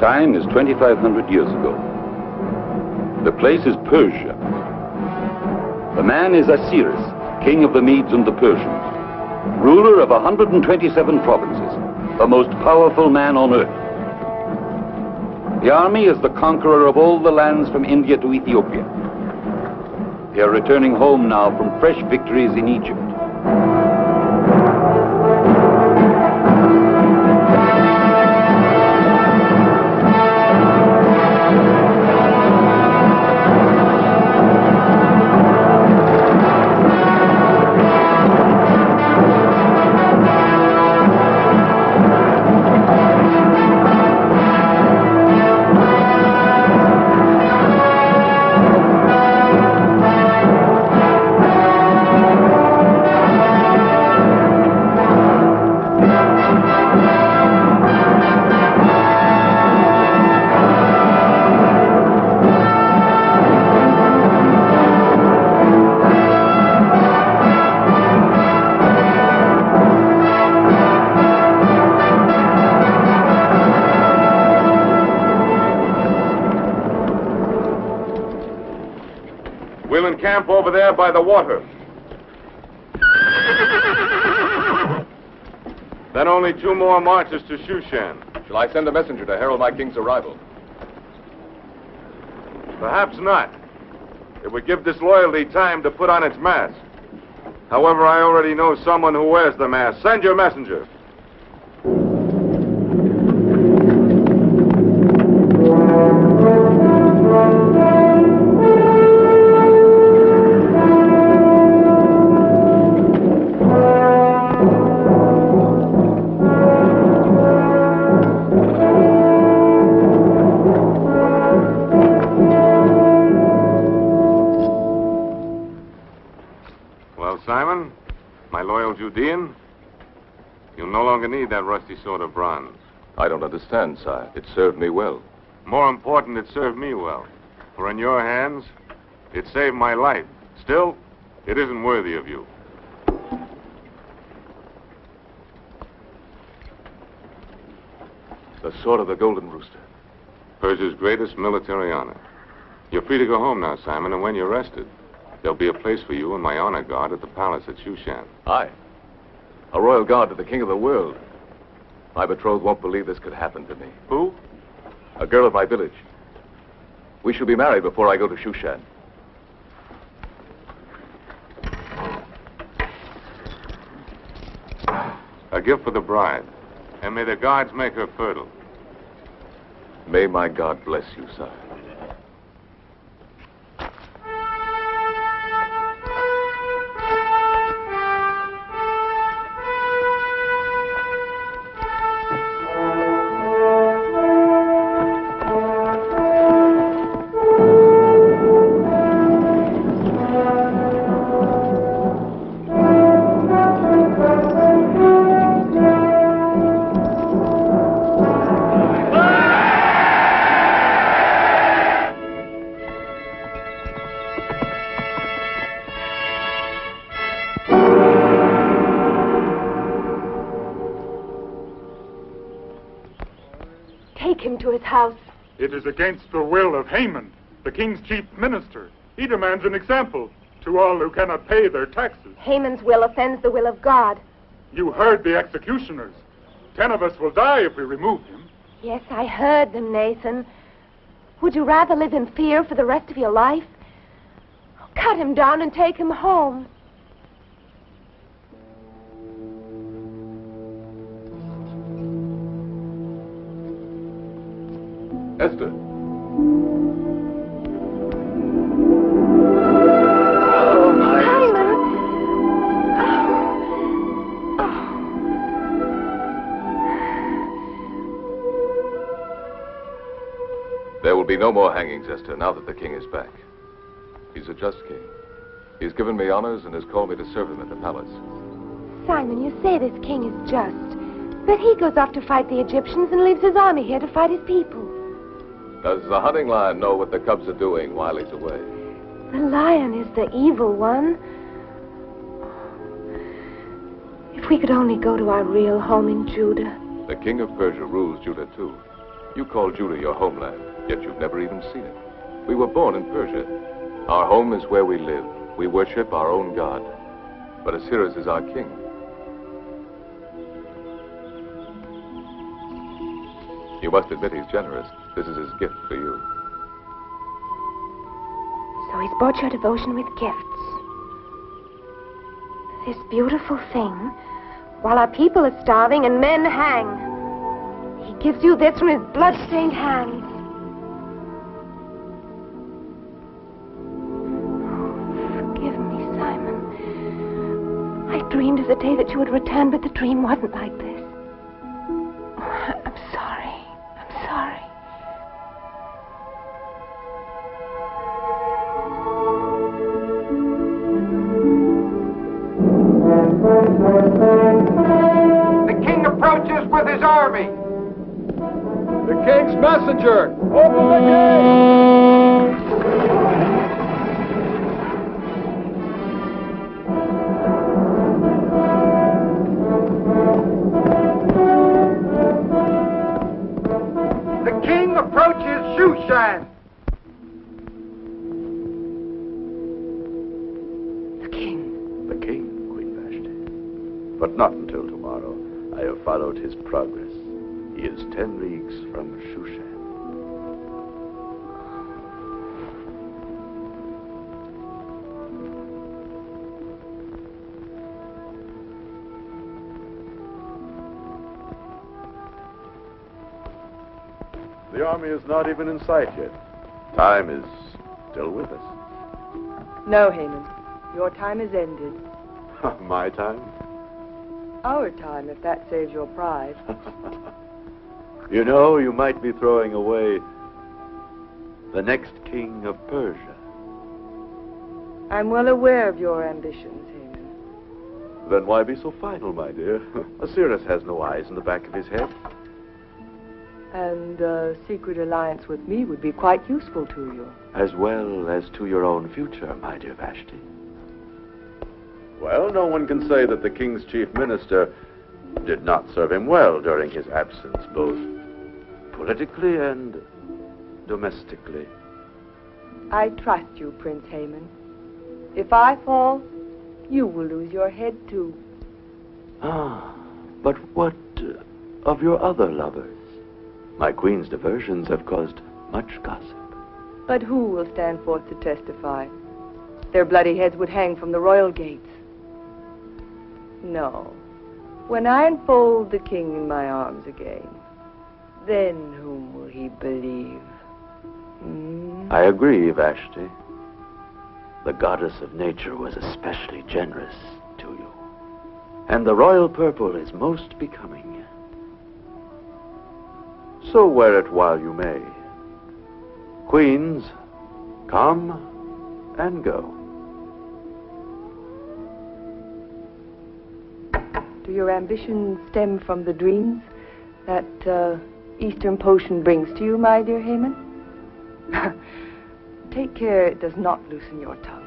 time is 2,500 years ago. The place is Persia. The man is Ahasuerus, king of the Medes and the Persians, ruler of 127 provinces, the most powerful man on earth. The army is the conqueror of all the lands from India to Ethiopia. They are returning home now from fresh victories in Egypt. Camp over there by the water. Then only 2 more marches to Shushan. Shall I send a messenger to herald my king's arrival? Perhaps not. It would give disloyalty time to put on its mask. However, I already know someone who wears the mask. Send your messenger. You'll no longer need that rusty sword of bronze. I don't understand, sire. It served me well. More important, it served me well. For in your hands, it saved my life. Still, it isn't worthy of you. The sword of the Golden Rooster. Persia's greatest military honor. You're free to go home now, Simon, and when you're rested, there'll be a place for you in my honor guard at the palace at Shushan. Aye. A royal guard to the king of the world. My betrothed won't believe this could happen to me. Who? A girl of my village. We shall be married before I go to Shushan. A gift for the bride. And may the gods make her fertile. May my God bless you, sire. It is against the will of Haman, the king's chief minister. He demands an example to all who cannot pay their taxes. Haman's will offends the will of God. You heard the executioners. 10 of us will die if we remove him. Yes, I heard them, Nathan. Would you rather live in fear for the rest of your life? Cut him down and take him home. Esther. There will be no more hangings, Esther, now that the king is back. He's a just king. He's given me honors and has called me to serve him at the palace. Simon, you say this king is just, but he goes off to fight the Egyptians and leaves his army here to fight his people. Does the hunting lion know what the cubs are doing while he's away? The lion is the evil one. If we could only go to our real home in Judah. The king of Persia rules Judah, too. You call Judah your homeland, yet you've never even seen it. We were born in Persia. Our home is where we live. We worship our own God. But Ahasuerus is our king. You must admit he's generous. This is his gift for you. So he's bought your devotion with gifts. This beautiful thing, while our people are starving and men hang. He gives you this from his blood-stained hands. Forgive me, Simon. I dreamed of the day that you would return, but the dream wasn't like this. I'm sorry. I'm sorry. The king approaches with his army. The king's messenger! Open the gate! The king approaches Shushan. The king. The king, Queen Vashti. But not until tomorrow. I have followed his progress. He is 10 leagues from Shushan. The army is not even in sight yet. Time is still with us. No, Haman. Your time is ended. My time? Our time, if that saves your pride. You know, you might be throwing away the next king of Persia. I'm well aware of your ambitions, Haman. Then why be so final, my dear? Ahasuerus has no eyes in the back of his head. And a secret alliance with me would be quite useful to you. As well as to your own future, my dear Vashti. Well, no one can say that the king's chief minister did not serve him well during his absence, both politically and domestically. I trust you, Prince Haman. If I fall, you will lose your head too. Ah, but what of your other lovers? My queen's diversions have caused much gossip. But who will stand forth to testify? Their bloody heads would hang from the royal gates. No. When I enfold the king in my arms again, then whom will he believe? I agree, Vashti. The goddess of nature was especially generous to you. And the royal purple is most becoming. So wear it while you may. Queens, come and go. Do your ambitions stem from the dreams that Eastern potion brings to you, my dear Haman? Take care it does not loosen your tongue.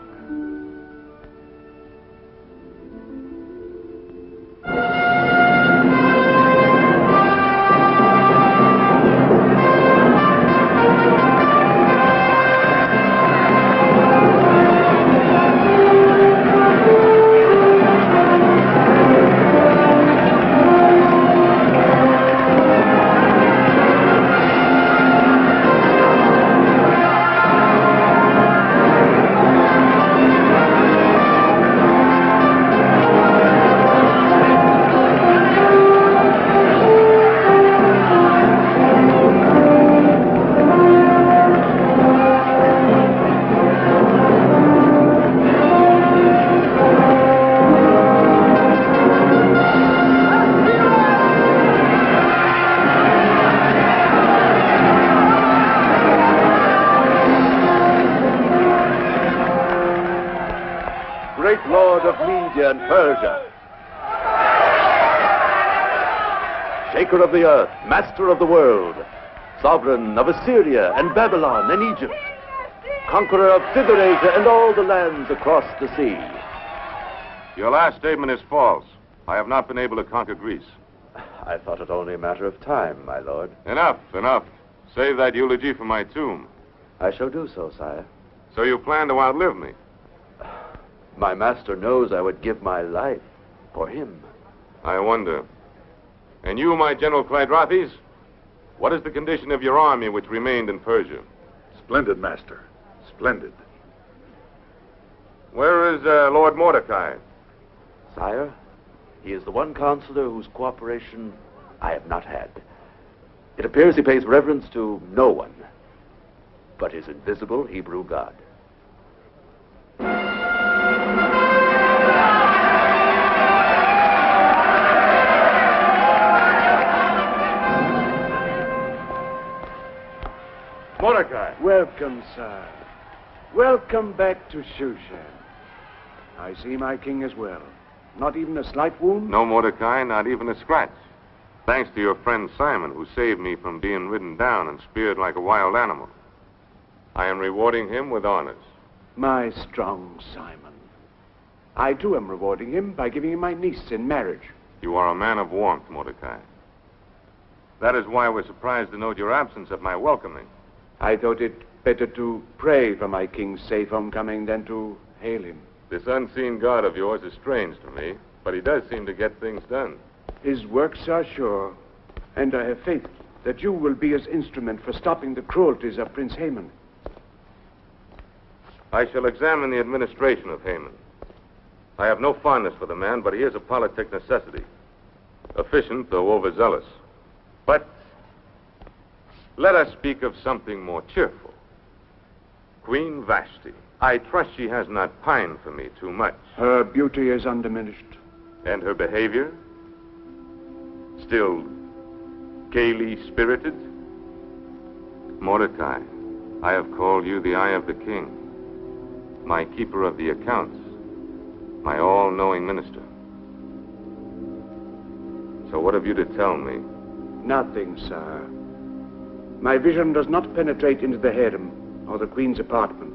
And Persia. Shaker of the earth, master of the world, sovereign of Assyria and Babylon and Egypt, conqueror of Thither Asia and all the lands across the sea. Your last statement is false. I have not been able to conquer Greece. I thought it only a matter of time, my lord. Enough, enough. Save that eulogy for my tomb. I shall do so, sire. So you plan to outlive me? My master knows I would give my life for him. I wonder. And you, my General Clydrathis, what is the condition of your army which remained in Persia? Splendid, Master. Splendid. Where is Lord Mordecai? Sire, he is the one counselor whose cooperation I have not had. It appears he pays reverence to no one but his invisible Hebrew God. Mordecai. Welcome, sir. Welcome back to Shushan. I see my king as well. Not even a slight wound? No, Mordecai, not even a scratch. Thanks to your friend Simon, who saved me from being ridden down and speared like a wild animal. I am rewarding him with honors. My strong Simon. I, too, am rewarding him by giving him my niece in marriage. You are a man of warmth, Mordecai. That is why we're surprised to note your absence at my welcoming. I thought it better to pray for my king's safe homecoming than to hail him. This unseen God of yours is strange to me, but he does seem to get things done. His works are sure, and I have faith that you will be his instrument for stopping the cruelties of Prince Haman. I shall examine the administration of Haman. I have no fondness for the man, but he is a politic necessity. Efficient, though overzealous. But let us speak of something more cheerful. Queen Vashti. I trust she has not pined for me too much. Her beauty is undiminished. And her behavior? Still gaily spirited? Mordecai, I have called you the eye of the king, my keeper of the accounts, my all-knowing minister. So what have you to tell me? Nothing, sir. My vision does not penetrate into the harem or the queen's apartment.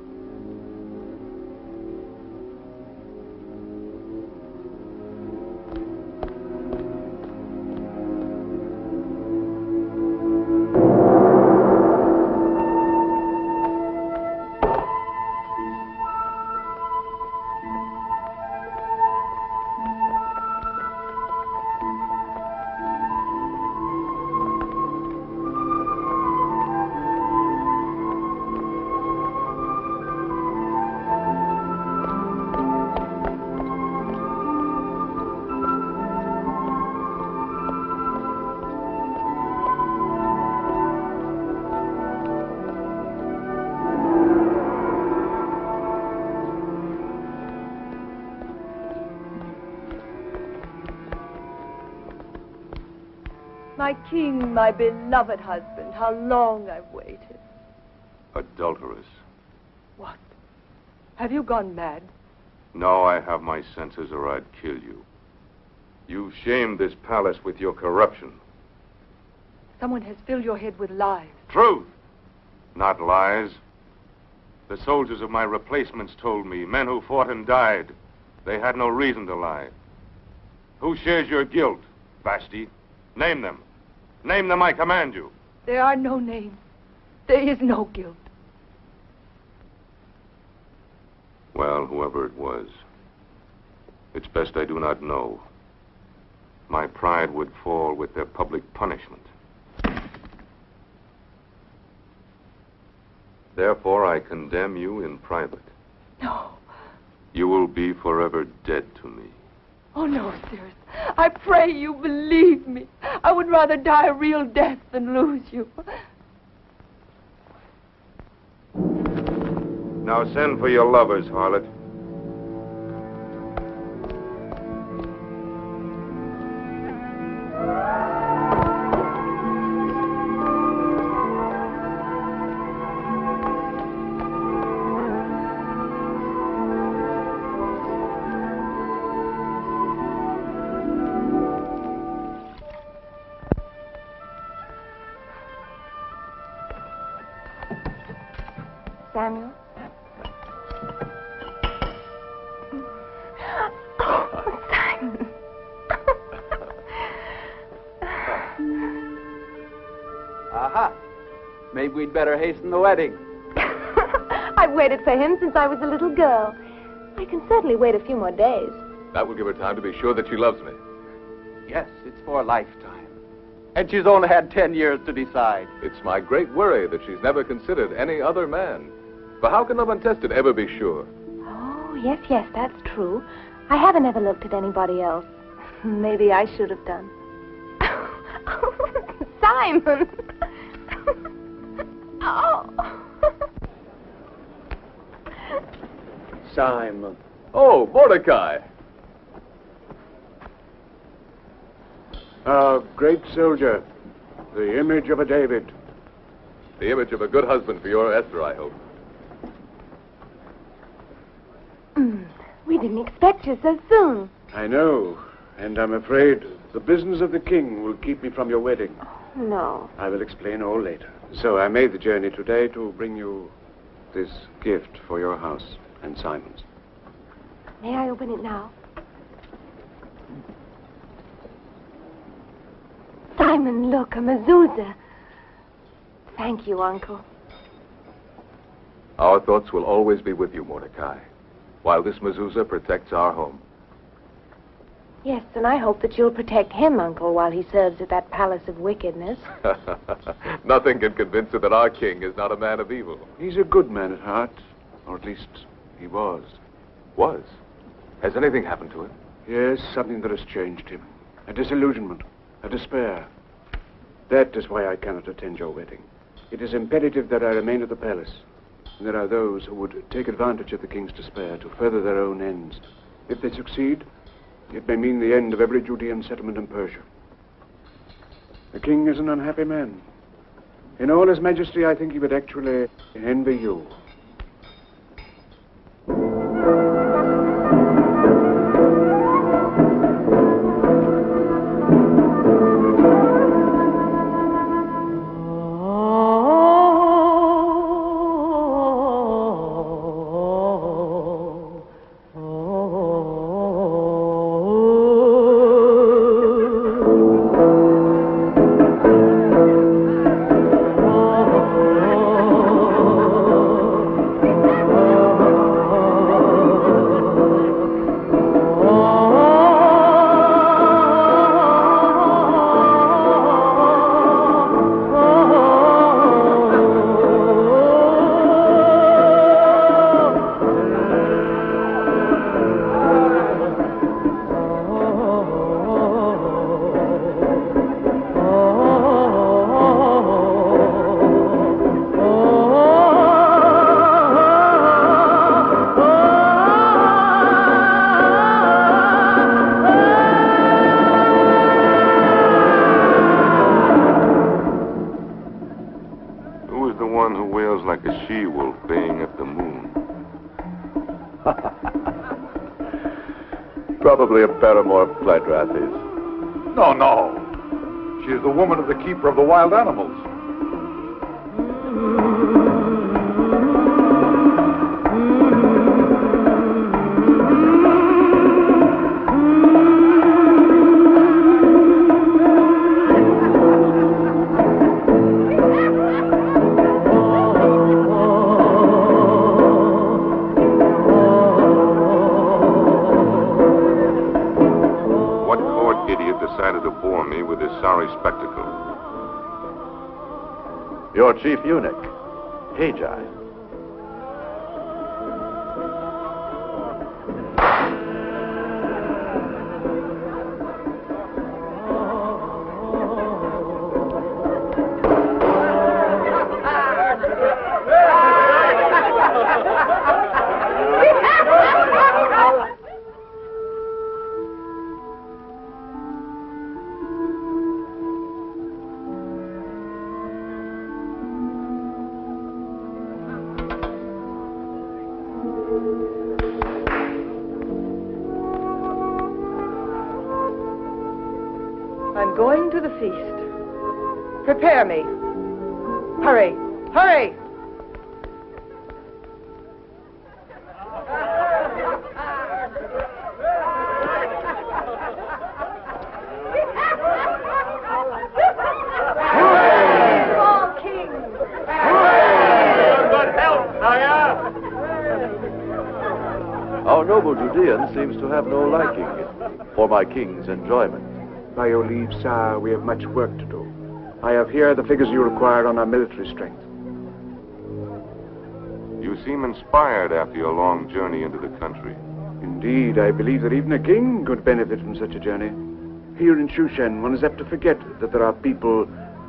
My king, my beloved husband, how long I've waited. Adulteress. What? Have you gone mad? No, I have my senses or I'd kill you. You shamed this palace with your corruption. Someone has filled your head with lies. Truth, not lies. The soldiers of my replacements told me, men who fought and died, they had no reason to lie. Who shares your guilt, Vashti? Name them. Name them, I command you. There are no names. There is no guilt. Well, whoever it was, it's best I do not know. My pride would fall with their public punishment. Therefore, I condemn you in private. No. You will be forever dead to me. Oh, no, Cyrus. I pray you believe me. I would rather die a real death than lose you. Now send for your lovers, harlot. Samuel? Oh, Simon. Aha! Maybe we'd better hasten the wedding. I've waited for him since I was a little girl. I can certainly wait a few more days. That will give her time to be sure that she loves me. Yes, it's for a lifetime. And she's only had 10 years to decide. It's my great worry that she's never considered any other man. For how can love untested ever be sure? Oh, yes, that's true. I haven't ever looked at anybody else. Maybe I should have done. Simon! Oh! Simon. Oh, Mordecai! A great soldier, the image of a David. The image of a good husband for your Esther, I hope. We didn't expect you so soon. I know, and I'm afraid the business of the king will keep me from your wedding. No. I will explain all later. So I made the journey today to bring you this gift for your house and Simon's. May I open it now? Simon, look, a mezuzah. Thank you, Uncle. Our thoughts will always be with you, Mordecai, while this mezuzah protects our home. Yes, and I hope that you'll protect him, Uncle, while he serves at that palace of wickedness. Nothing can convince her that our king is not a man of evil. He's a good man at heart, or at least he was. Was? Has anything happened to him? Yes, something that has changed him. A disillusionment, a despair. That is why I cannot attend your wedding. It is imperative that I remain at the palace. And there are those who would take advantage of the king's despair to further their own ends. If they succeed, it may mean the end of every Judean settlement in Persia. The king is an unhappy man. In all his majesty, I think he would actually envy you. Probably a paramour of Clydrathis. No. She is the woman of the keeper of the wild animals. Sorry spectacle. Your chief eunuch, Hagi. I'm going to the feast. Prepare me. Hurry! Hurry! Small king! Our noble Judean seems to have no liking for my king's enjoyment. By your leave, sire, we have much work to do. I have here the figures you require on our military strength. You seem inspired after your long journey into the country. Indeed, I believe that even a king could benefit from such a journey. Here in Shushan, one is apt to forget that there are people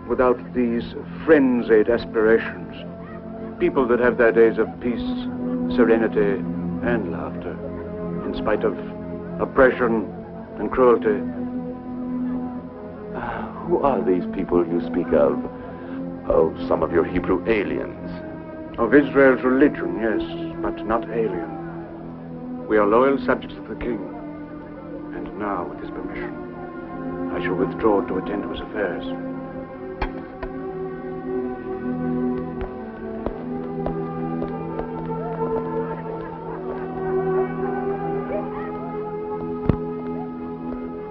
without these frenzied aspirations. People that have their days of peace, serenity, and laughter, in spite of oppression and cruelty. Who are these people you speak of? Oh, some of your Hebrew aliens. Of Israel's religion, yes, but not alien. We are loyal subjects of the king. And now, with his permission, I shall withdraw to attend to his affairs.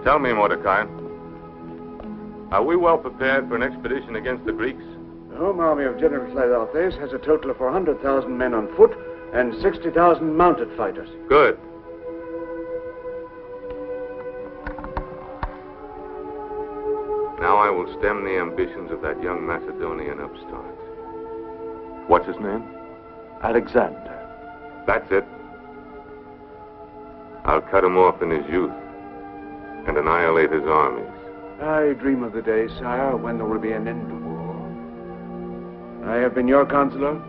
Tell me, Mordecai, are we well prepared for an expedition against the Greeks? The home army of General Cleanthes has a total of 400,000 men on foot and 60,000 mounted fighters. Good. Now I will stem the ambitions of that young Macedonian upstart. What's his name? Alexander. That's it. I'll cut him off in his youth and annihilate his armies. I dream of the day, sire, when there will be an end to war. I have been your counselor,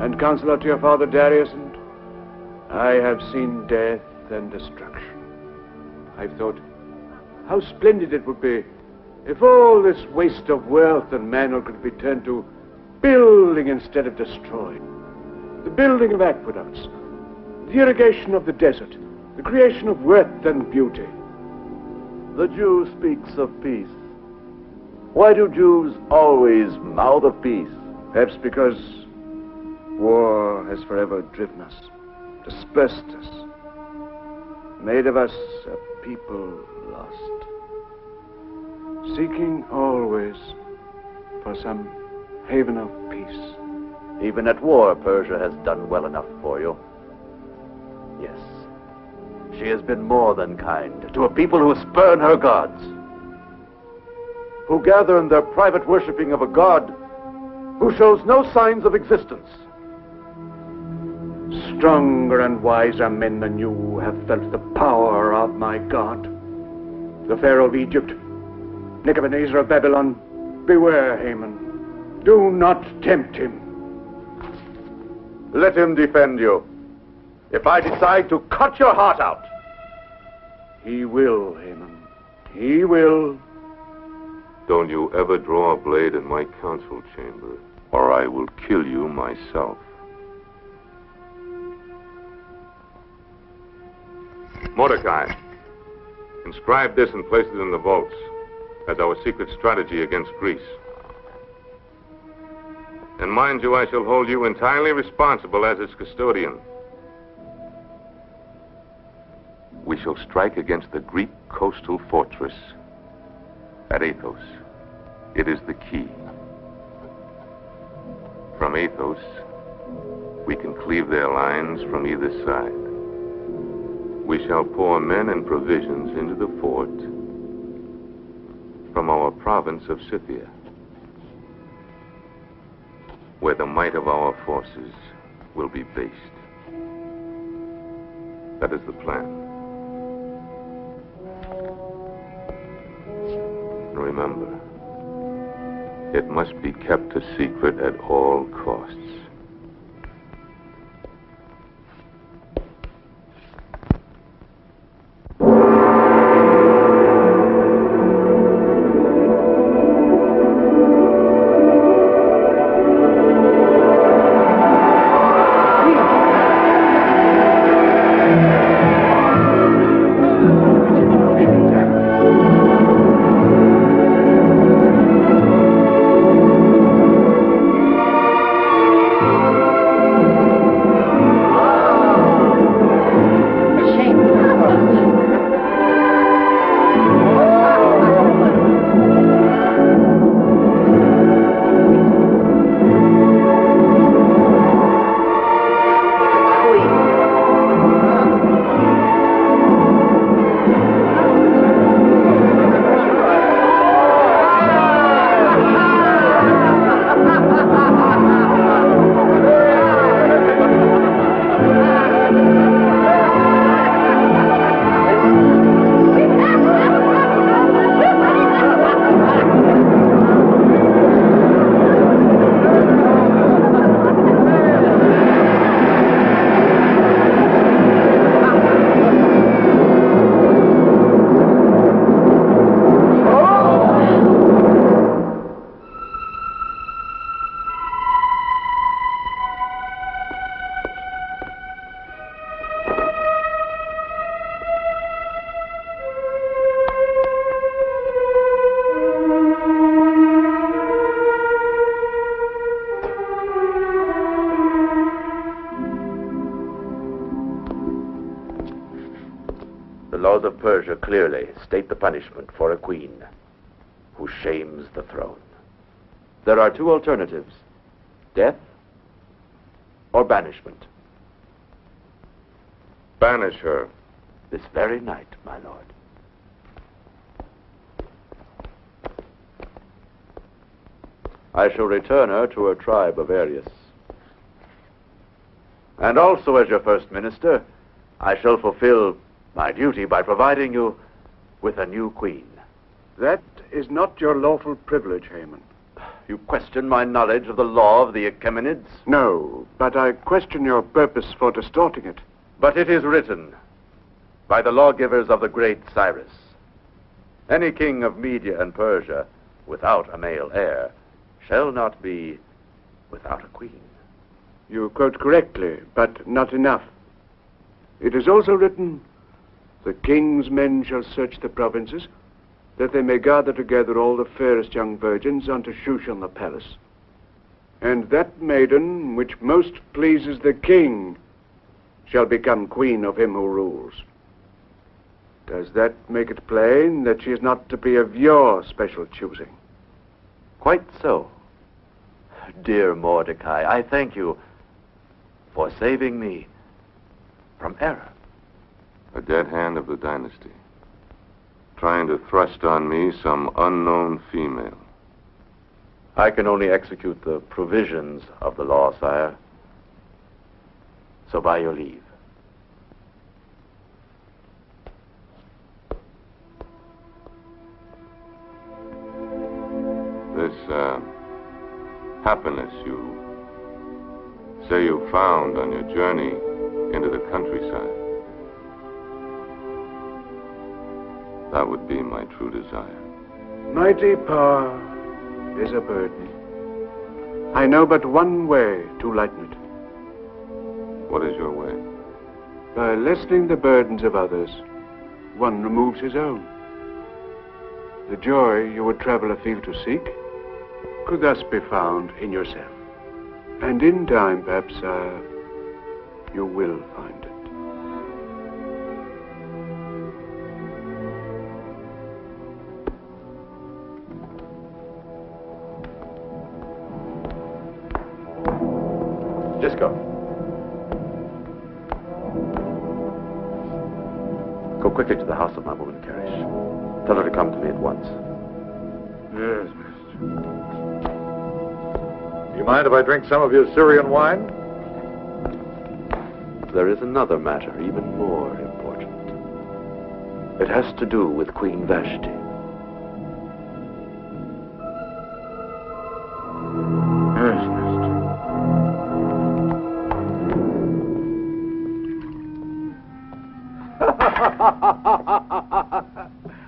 and counselor to your father Darius, and I have seen death and destruction. I've thought how splendid it would be if all this waste of wealth and manhood could be turned to building instead of destroying. The building of aqueducts, the irrigation of the desert, the creation of worth and beauty. The Jew speaks of peace. Why do Jews always mouth of peace? Perhaps because war has forever driven us, dispersed us, made of us a people lost, seeking always for some haven of peace. Even at war, Persia has done well enough for you. Yes. She has been more than kind to a people who spurn her gods, who gather in their private worshipping of a god who shows no signs of existence. Stronger and wiser men than you have felt the power of my god. The Pharaoh of Egypt, Nebuchadnezzar of Babylon, beware, Haman. Do not tempt him. Let him defend you. If I decide to cut your heart out. He will, Haman. He will. Don't you ever draw a blade in my council chamber, or I will kill you myself. Mordecai, inscribe this and place it in the vaults as our secret strategy against Greece. And mind you, I shall hold you entirely responsible as its custodian. We shall strike against the Greek coastal fortress at Athos. It is the key. From Athos, we can cleave their lines from either side. We shall pour men and provisions into the fort from our province of Scythia, where the might of our forces will be based. That is the plan. Remember, it must be kept a secret at all costs. laws of Persia clearly state the punishment for a queen who shames the throne. There are two alternatives: death or banishment. Banish her. This very night, my lord. I shall return her to her tribe of Arius. And also, as your first minister, I shall fulfill my duty by providing you with a new queen. That is not your lawful privilege, Haman. You question my knowledge of the law of the Achaemenids? No, but I question your purpose for distorting it. But it is written by the lawgivers of the great Cyrus: any king of Media and Persia without a male heir shall not be without a queen. You quote correctly, but not enough. It is also written, the king's men shall search the provinces, that they may gather together all the fairest young virgins unto Shushan the palace. And that maiden which most pleases the king shall become queen of him who rules. Does that make it plain that she is not to be of your special choosing? Quite so. Dear Mordecai, I thank you for saving me from error. A dead hand of the dynasty, trying to thrust on me some unknown female. I can only execute the provisions of the law, sire. So by your leave. This, happiness you say you found on your journey into the countryside, that would be my true desire. Mighty power is a burden. I know but one way to lighten it. What is your way? By lessening the burdens of others, one removes his own. The joy you would travel afield to seek could thus be found in yourself. And in time, perhaps, you will find it. Just go. Go quickly to the house of my woman, Karish. Tell her to come to me at once. Yes, mister. Do you mind if I drink some of your Syrian wine? There is another matter even more important. It has to do with Queen Vashti. Yes, mister.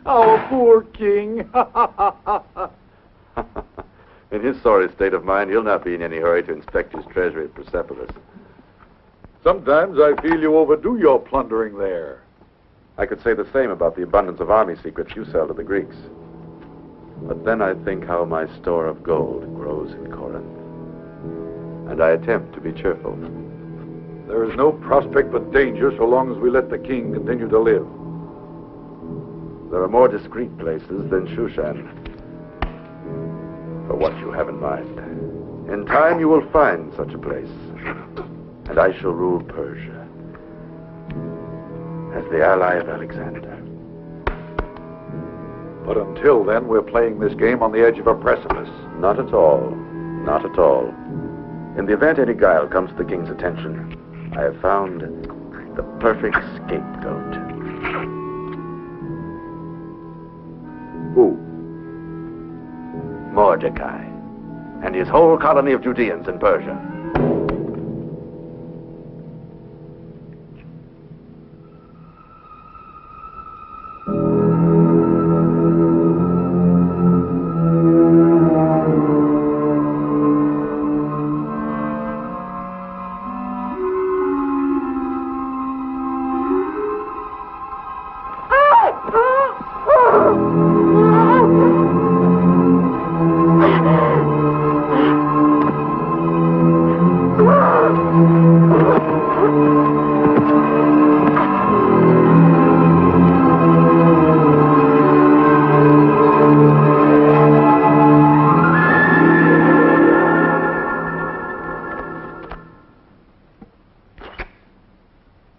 Our poor king. In his sorry state of mind, he'll not be in any hurry to inspect his treasury at Persepolis. Sometimes I feel you overdo your plundering there. I could say the same about the abundance of army secrets you sell to the Greeks. But then I think how my store of gold grows in Corinth. And I attempt to be cheerful. There is no prospect but danger so long as we let the king continue to live. There are more discreet places than Shushan. For what you have in mind. In time you will find such a place. And I shall rule Persia as the ally of Alexander. But until then, we're playing this game on the edge of a precipice. Not at all. Not at all. In the event any guile comes to the king's attention, I have found the perfect scapegoat. Who? Mordecai and his whole colony of Judeans in Persia.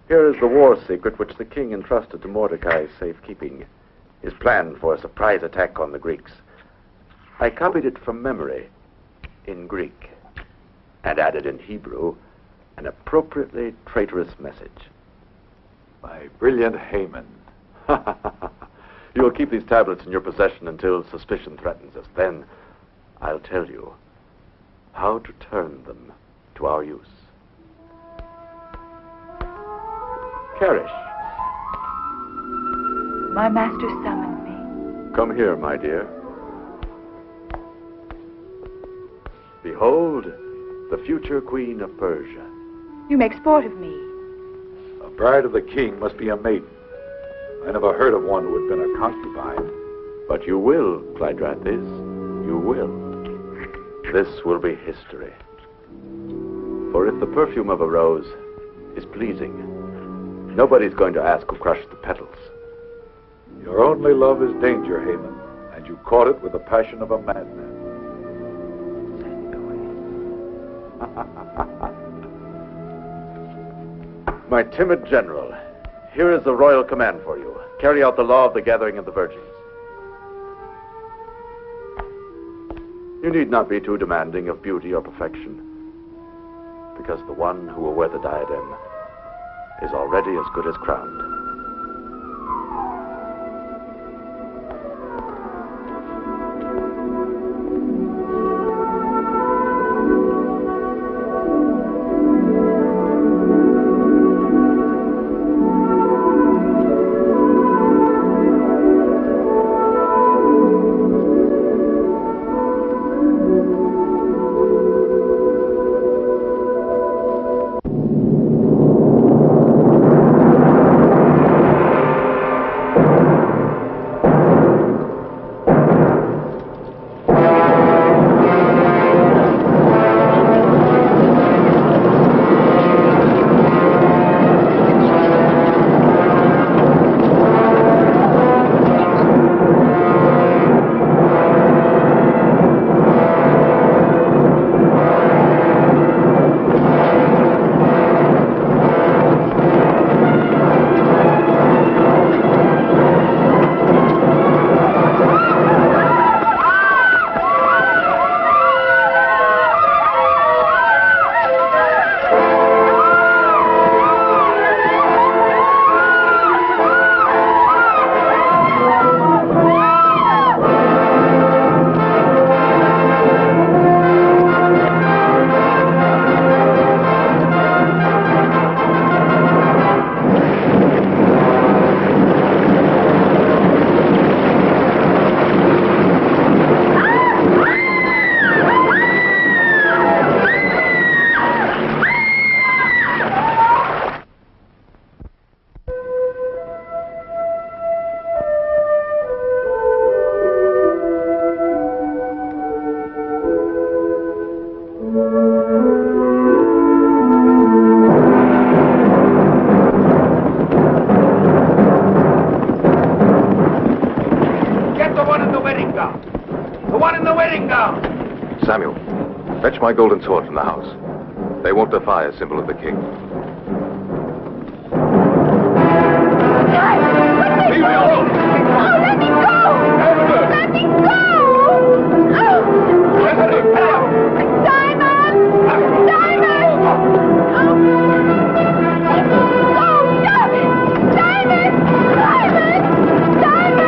Here is the war secret which the king entrusted to Mordecai's safekeeping. His plan for a surprise attack on the Greeks. I copied it from memory in Greek and added in Hebrew an appropriately traitorous message. My brilliant Haman. You will keep these tablets in your possession until suspicion threatens us. Then I'll tell you how to turn them to our use. Karish. My master summoned me. Come here, my dear. Behold, the future queen of Persia. You make sport of me. A bride of the king must be a maiden. I never heard of one who had been a concubine. But you will, Clydrathis. You will. This will be history. For if the perfume of a rose is pleasing, nobody's going to ask who crushed the petals. Your only love is danger, Haman, and you caught it with the passion of a madman. My timid general, here is the royal command for you. Carry out the law of the gathering of the virgins. You need not be too demanding of beauty or perfection, because the one who will wear the diadem is already as good as crowned. Samuel, fetch my golden sword from the house. They won't defy a symbol of the king. Leave me alone! Oh, let me go! Let me go! Oh! Simon! Simon! Oh, stop it! Simon! Simon! Simon!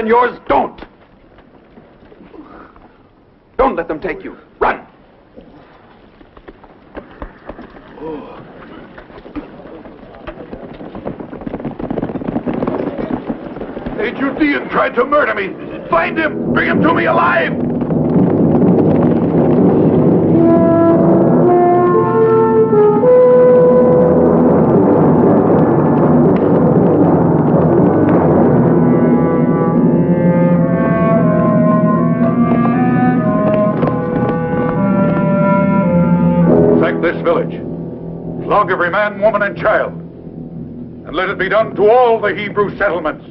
Yours, don't! Don't let them take you. Run! A Judean tried to murder me. Find him! Bring him to me alive! Sack this village. Flog every man, woman, and child. And let it be done to all the Hebrew settlements.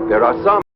There are some